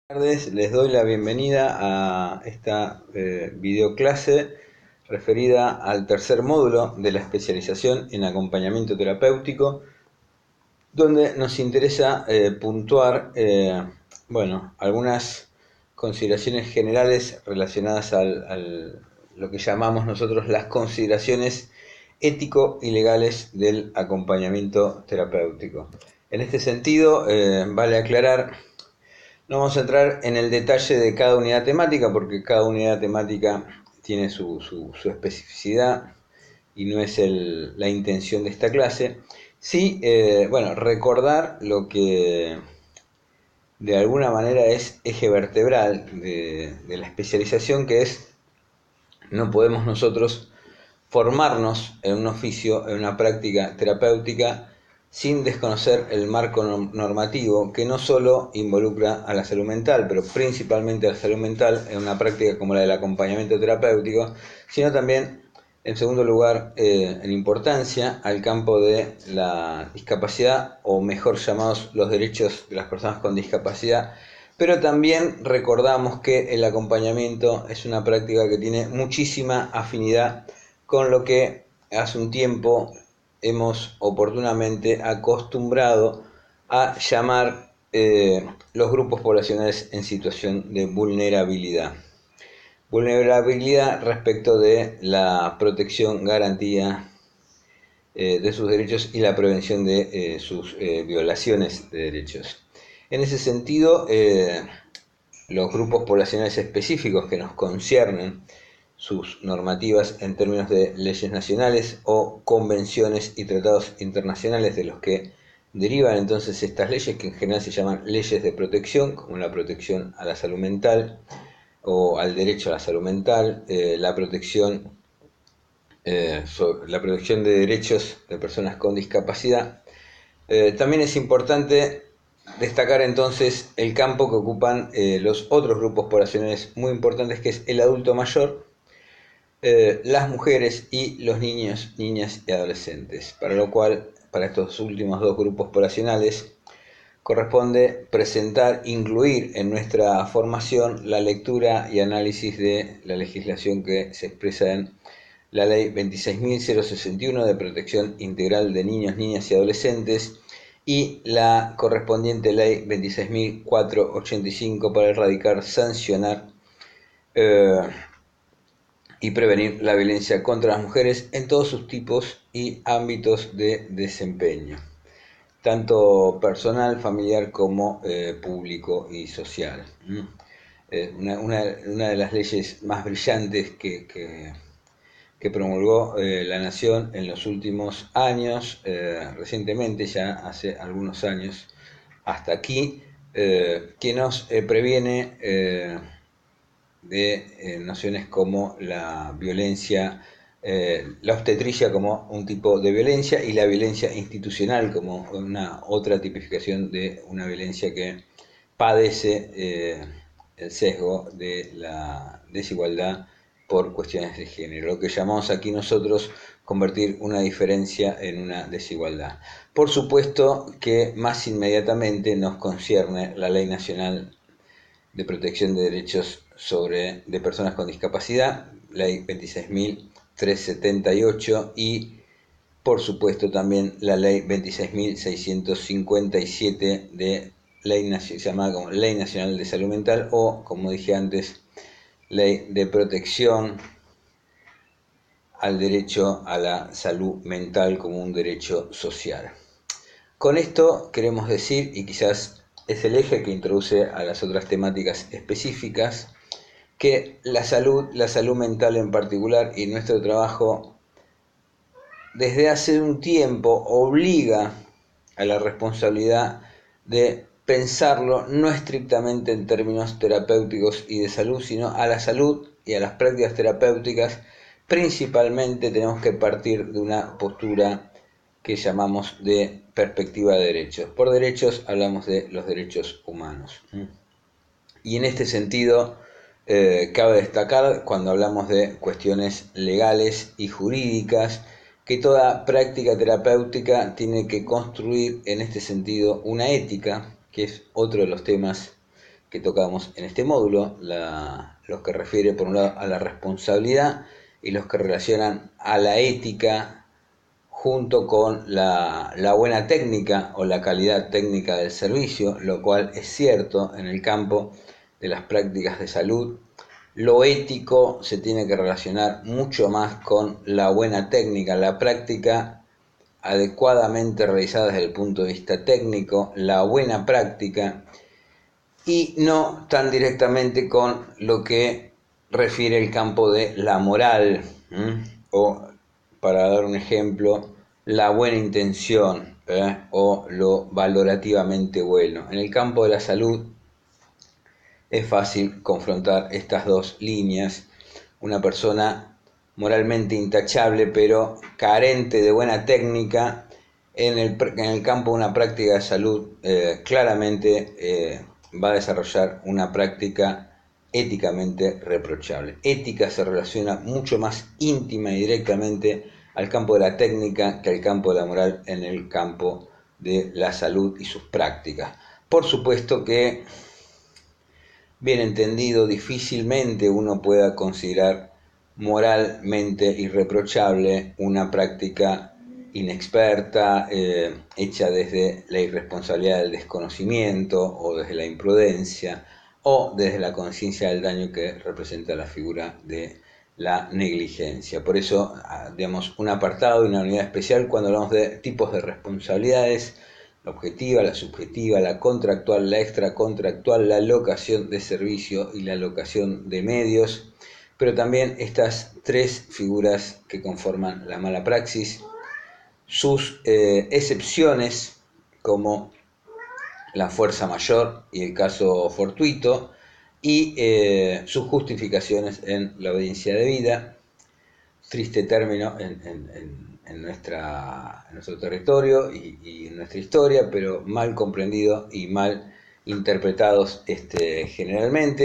Buenas tardes, les doy la bienvenida a esta videoclase referida al tercer módulo de la especialización en acompañamiento terapéutico, donde nos interesa puntuar algunas consideraciones generales relacionadas lo que llamamos nosotros las consideraciones ético y legales del acompañamiento terapéutico. En este sentido, vale aclarar. No vamos a entrar en el detalle de cada unidad temática porque cada unidad temática tiene su especificidad y no es la intención de esta clase. Sí, recordar lo que de alguna manera es eje vertebral de la especialización, que es: no podemos nosotros formarnos en un oficio, en una práctica terapéutica, sin desconocer el marco normativo que no solo involucra a la salud mental, pero principalmente a la salud mental en una práctica como la del acompañamiento terapéutico, sino también, en segundo lugar, en importancia, al campo de la discapacidad, o mejor llamados los derechos de las personas con discapacidad. Pero también recordamos que el acompañamiento es una práctica que tiene muchísima afinidad con lo que hace un tiempo hemos oportunamente acostumbrado a llamar los grupos poblacionales en situación de vulnerabilidad. Vulnerabilidad respecto de la protección, garantía de sus derechos y la prevención de sus violaciones de derechos. En ese sentido, los grupos poblacionales específicos que nos conciernen, sus normativas en términos de leyes nacionales o convenciones y tratados internacionales de los que derivan entonces estas leyes, que en general se llaman leyes de protección, como la protección a la salud mental o al derecho a la salud mental, la protección de derechos de personas con discapacidad. También es importante destacar entonces el campo que ocupan los otros grupos poblacionales muy importantes, que es el adulto mayor, las mujeres y los niños, niñas y adolescentes, para lo cual, para estos últimos dos grupos poblacionales, corresponde incluir en nuestra formación la lectura y análisis de la legislación que se expresa en la Ley 26.061 de Protección Integral de Niños, Niñas y Adolescentes, y la correspondiente Ley 26.485 para erradicar, sancionar y prevenir la violencia contra las mujeres en todos sus tipos y ámbitos de desempeño, tanto personal, familiar como público y social. Una de las leyes más brillantes que promulgó la Nación en los últimos años, recientemente, ya hace algunos años hasta aquí, que nos previene de nociones como la violencia, la obstetricia como un tipo de violencia, y la violencia institucional como una otra tipificación de una violencia que padece el sesgo de la desigualdad por cuestiones de género, lo que llamamos aquí nosotros convertir una diferencia en una desigualdad. Por supuesto que más inmediatamente nos concierne la Ley Nacional de Protección de Derechos de Personas con Discapacidad, Ley 26.378, y por supuesto también la Ley 26.657 de llamada como Ley Nacional de Salud Mental, o, como dije antes, Ley de Protección al Derecho a la Salud Mental como un derecho social. Con esto queremos decir, y quizás es el eje que introduce a las otras temáticas específicas, que la salud mental en particular, y nuestro trabajo desde hace un tiempo obliga a la responsabilidad de pensarlo no estrictamente en términos terapéuticos y de salud, sino a la salud y a las prácticas terapéuticas. Principalmente tenemos que partir de una postura que llamamos de perspectiva de derechos. Por derechos hablamos de los derechos humanos. Y en este sentido, cabe destacar, cuando hablamos de cuestiones legales y jurídicas, que toda práctica terapéutica tiene que construir en este sentido una ética, que es otro de los temas que tocamos en este módulo, los que refiere por un lado a la responsabilidad y los que relacionan a la ética junto con la buena técnica o la calidad técnica del servicio, lo cual es cierto en el campo de las prácticas de salud. Lo ético se tiene que relacionar mucho más con la buena técnica, la práctica adecuadamente realizada desde el punto de vista técnico, la buena práctica, y no tan directamente con lo que refiere el campo de la moral, o, para dar un ejemplo, la buena intención, o lo valorativamente bueno. En el campo de la salud es fácil confrontar estas dos líneas. Una persona moralmente intachable pero carente de buena técnica en el campo de una práctica de salud claramente va a desarrollar una práctica éticamente reprochable. Ética se relaciona mucho más íntima y directamente al campo de la técnica que al campo de la moral en el campo de la salud y sus prácticas. Por supuesto que, bien entendido, difícilmente uno pueda considerar moralmente irreprochable una práctica inexperta, hecha desde la irresponsabilidad del desconocimiento o desde la imprudencia o desde la conciencia del daño que representa la figura de la negligencia. Por eso, digamos, un apartado y una unidad especial cuando hablamos de tipos de responsabilidades: la objetiva, la subjetiva, la contractual, la extracontractual, la locación de servicio y la locación de medios, pero también estas tres figuras que conforman la mala praxis, sus excepciones como la fuerza mayor y el caso fortuito, y sus justificaciones en la obediencia debida. Triste término en nuestro territorio y en nuestra historia, pero mal comprendido y mal interpretados generalmente.